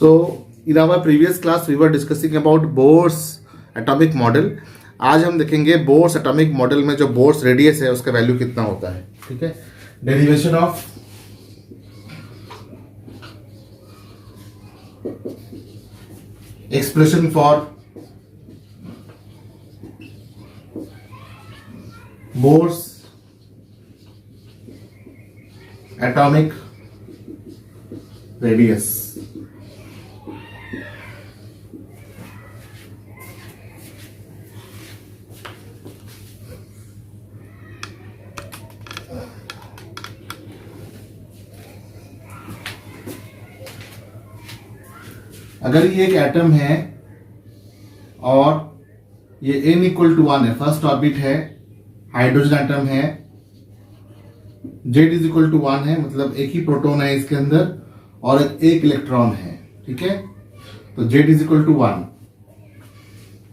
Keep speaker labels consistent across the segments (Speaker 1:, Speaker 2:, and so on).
Speaker 1: So, in our previous class, we were discussing about Bohr's atomic model. आज हम देखेंगे Bohr's atomic model में जो बोर्स रेडियस है उसका वैल्यू कितना होता है. ठीक है. Derivation of expression for Bohr's atomic radius. अगर ये एक एटम है और ये n इक्वल टू 1 है, फर्स्ट ऑर्बिट है, हाइड्रोजन एटम है, z इज इक्वल टू 1 है, मतलब एक ही प्रोटॉन है इसके अंदर और एक इलेक्ट्रॉन है. ठीक है. तो z इज इक्वल टू 1.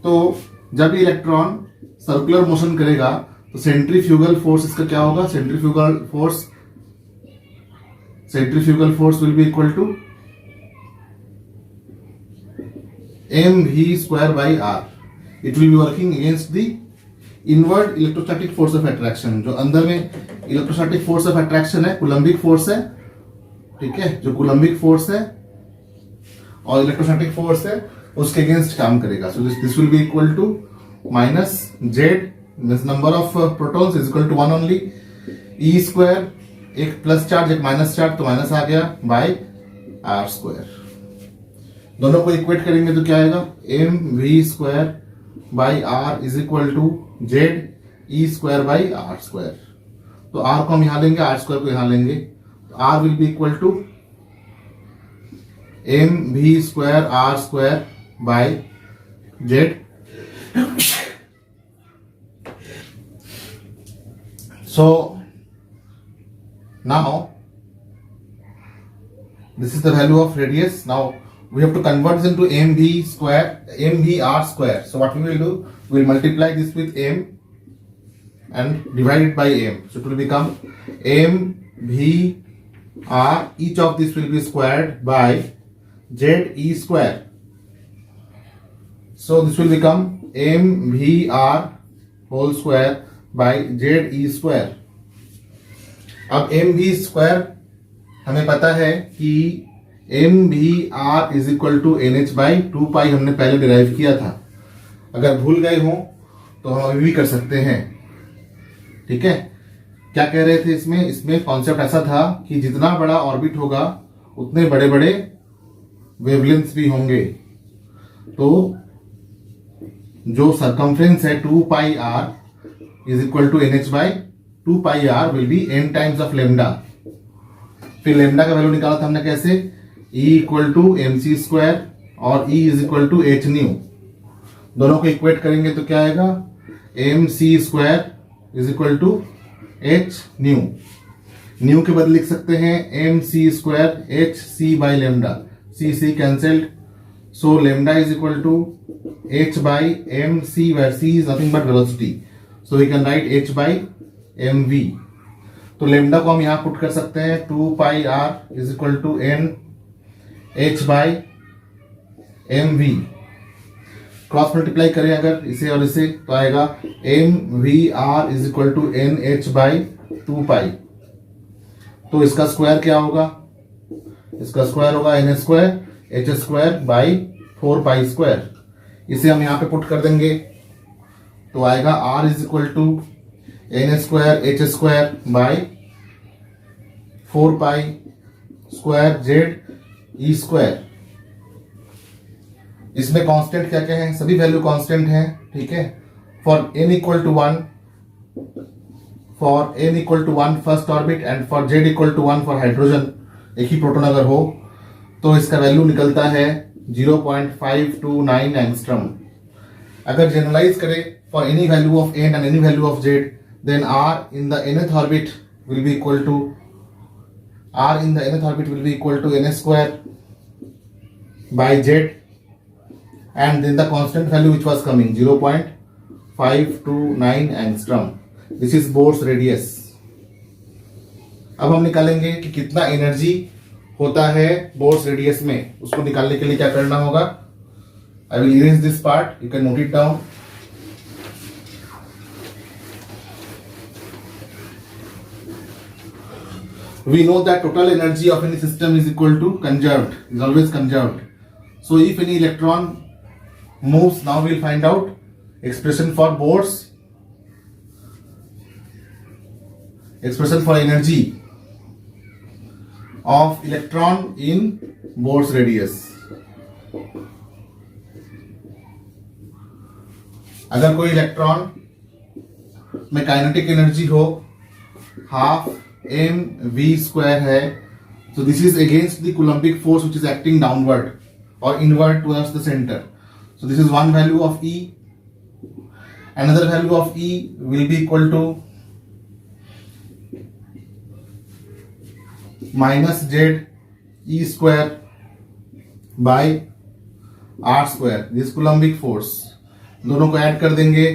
Speaker 1: तो जब ये इलेक्ट्रॉन सर्कुलर मोशन करेगा तो सेंट्रीफ्यूगल फोर्स इसका क्या होगा? Centrifugal force will be equal to mv square by r. It will be working against the inward electrostatic force of attraction. जो अंदर में इलेक्ट्रोस्टैटिक फोर्स ऑफ अट्रैक्शन है, कूलम्बिक फोर्स है. ठीक है. जो कूलम्बिक फोर्स है और इलेक्ट्रोस्टैटिक फोर्स है उसके अगेंस्ट काम करेगा. So this will be equal to minus Z means number of protons is equal to 1 only. E square, एक प्लस चार्ज एक माइनस चार्ज तो माइनस आ गया, बाय आर स्क्वायर. दोनों को इक्वेट करेंगे तो क्या आएगा? M V square by R is equal to Z E square by R square. तो आर को हम यहां लेंगे, आर स्क्वायर को यहां लेंगे. R will be equal to M V square R square by Z. So now this is the value of radius. Now we have to convert this into mv square, mvr square. So what we will do, we will multiply this with m and divide it by m. So it will become mvr, each of this will be squared by z e square. So this will become mvr whole square by z e square. अब mv square हमें पता है कि M B R is equal to N H by 2 pi हमने पहले derive किया था. अगर भूल गए हो तो हम अभी भी कर सकते हैं. ठीक है. क्या कह रहे थे इसमें कॉन्सेप्ट ऐसा था कि जितना बड़ा ऑर्बिट होगा उतने बड़े बड़े वेवलेंथ्स भी होंगे. तो जो सरकमफ्रेंस है 2 pi r is equal to N H by 2 pi r will be n times of lambda. फिर लेमडा का वैल्यू निकाला था हमने कैसे? E equal to m c square और E is equal to h nu. दोनों को इक्वेट करेंगे तो क्या आएगा? M c square is equal to h nu. Nu के बदले लिख सकते हैं m c square h c by lambda. C c cancelled. So lambda is equal to h by m c, where c is nothing but velocity. So we can write h by m v. तो lambda को हम यहां put कर सकते हैं 2 pi r is equal to N H by m v. Cross multiply करें अगर इसे और इसे तो आएगा M v r is equal to N H by 2 pi. तो इसका स्क्वायर क्या होगा? इसका स्क्वायर होगा N square H square by 4 pi square. इसे हम यहां पे पुट कर देंगे तो आएगा R is equal to N square H square by 4 pi square Z E square. इसमें कांस्टेंट क्या क्या है? सभी वैल्यू कांस्टेंट हैं. ठीक है. For N equal to 1 first orbit and for Z equal to 1 for hydrogen, एक ही प्रोटॉन अगर हो तो इसका वैल्यू निकलता है 0.529 एंगस्ट्रम. अगर जनरलाइज करें for any value of N and any value of Z, then r in the nth orbit will be equal to n square by z, and then the constant value which was coming 0.529 angstrom. This is Bohr's radius. अब हम निकालेंगे कि कितना energy होता है bourse radius में, उसको निकालने के लिए क्या करना होगा? I will erase this part, you can note it down. We know that total energy of any system is equal to conserved, is always conserved. So if any electron moves, now we will find out expression for Bohr's, expression for energy of electron in Bohr's radius. अगर कोई electron में kinetic energy हो half mv² है, so this is against the Coulombic force which is acting downward or inward towards the center. So this is one value of E. Another value of E will be equal to minus z E square by R square. This is Coulombic force. दोनों को add कर देंगे.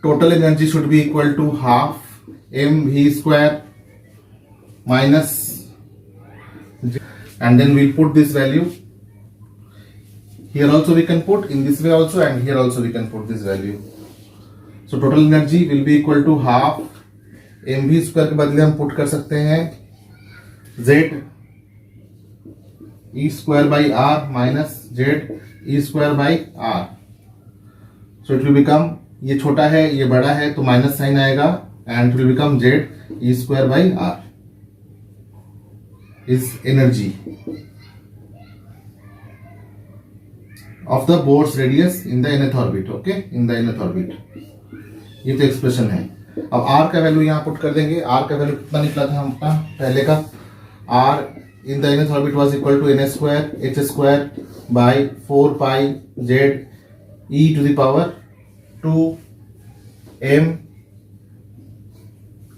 Speaker 1: Total energy should be equal to half mv² minus, and then we'll put this value here also, we can put in this way also, and here also we can put this value. So total energy will be equal to half mv² के बदले हम put कर सकते हैं z e² by r minus z e² by r. So it will become, ये छोटा है ये बड़ा है तो माइनस साइन आएगा, and it will become z e² by r is energy of the Bohr's radius in the nth orbit. Okay, in the nth orbit. ये तो एक्सप्रेशन है. अब r का वैल्यू यहाँ पुट कर देंगे. r का वैल्यू कितना निकला था हमारा पहले का? r in the nth orbit was equal to n² by 4 pi z e to the power 2 m.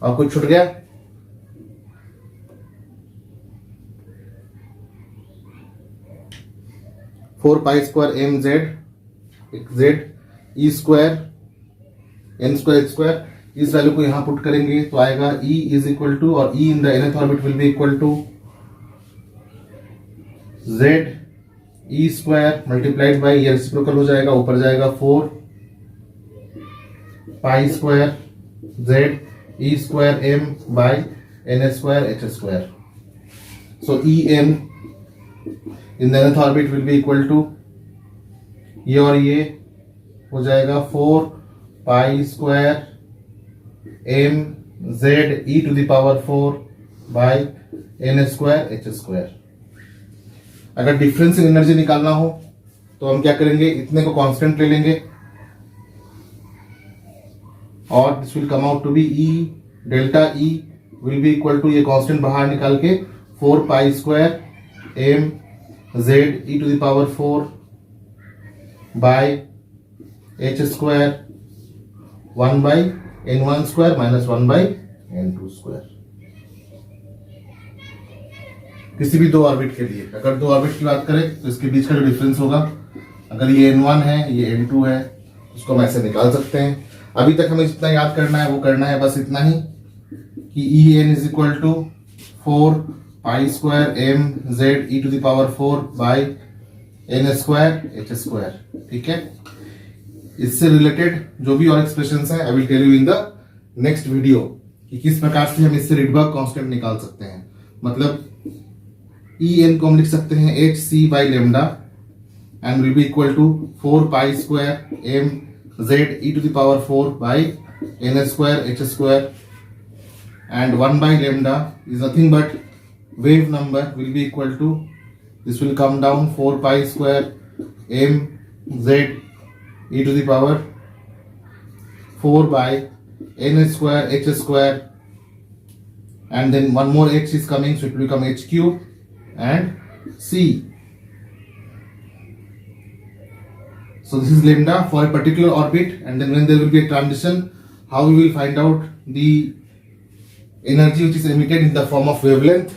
Speaker 1: और कुछ छूट गया? 4 pi square m z e square n square h square. इस वैल्यू को यहां पुट करेंगे तो आएगा E इज इक्वल टू, और E in the nth orbit will be equal to z e square multiplied by, ये रेसिप्रोकल हो जाएगा, ऊपर जाएगा 4 pi square z e square m by n square h square. So E n in the nth orbit will be equal to, ये और ये हो जाएगा 4 pi square m z e to the power 4 by n square h square. अगर difference in energy निकालना हो तो हम क्या करेंगे? इतने को कांस्टेंट ले लेंगे और this will come out to be E delta E will be equal to, ये कांस्टेंट बाहर निकाल के 4 pi square m z e to the power 4 by h square 1 by n1 square minus 1 by n2 square. किसी भी दो orbit के लिए, अगर दो ऑर्बिट की बात करें तो इसके बीच का जो डिफरेंस होगा, अगर ये n1 है ये n2 है, उसको हम ऐसे निकाल सकते हैं. अभी तक हमें जितना याद करना है वो करना है, बस इतना ही कि En is equal to 4 pi square m z e to the power 4 by n square h square. ठीक है, इससे रिलेटेड जो भी और एक्सप्रेशंस हैं I will tell you in the next video कि किस प्रकार से हम इससे रिडबर्ग कांस्टेंट निकाल सकते हैं. मतलब En को हम लिख सकते हैं hc by lambda and will be equal to 4 pi square m z e to the power 4 by n square h square, and 1 by lambda is nothing but wave number will be equal to, this will come down 4 pi square m z e to the power 4 by n square h square, and then one more h is coming, so it will become h cube and c. So this is lambda for a particular orbit, and then when there will be a transition, how we will find out the energy which is emitted in the form of wavelength,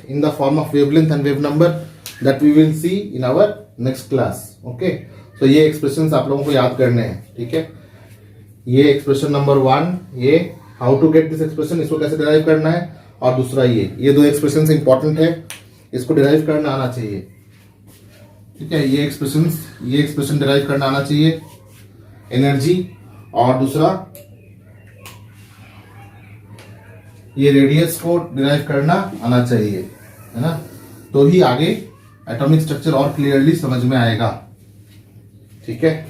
Speaker 1: and wave number, that we will see in our next class. Okay, so ये expressions आप लोगों को याद करने हैं. ठीक है, ये expression number 1, ये how to get this expression, इसको कैसे derive करना है, और दूसरा ये दो expressions important है. इसको डिराइव करना आना चाहिए। ठीक है, ये एक्सप्रेशन डिराइव करना आना चाहिए, एनर्जी, और दूसरा ये रेडियस को डिराइव करना आना चाहिए, है ना। तो ही आगे एटॉमिक स्ट्रक्चर और क्लियरली समझ में आएगा। ठीक है।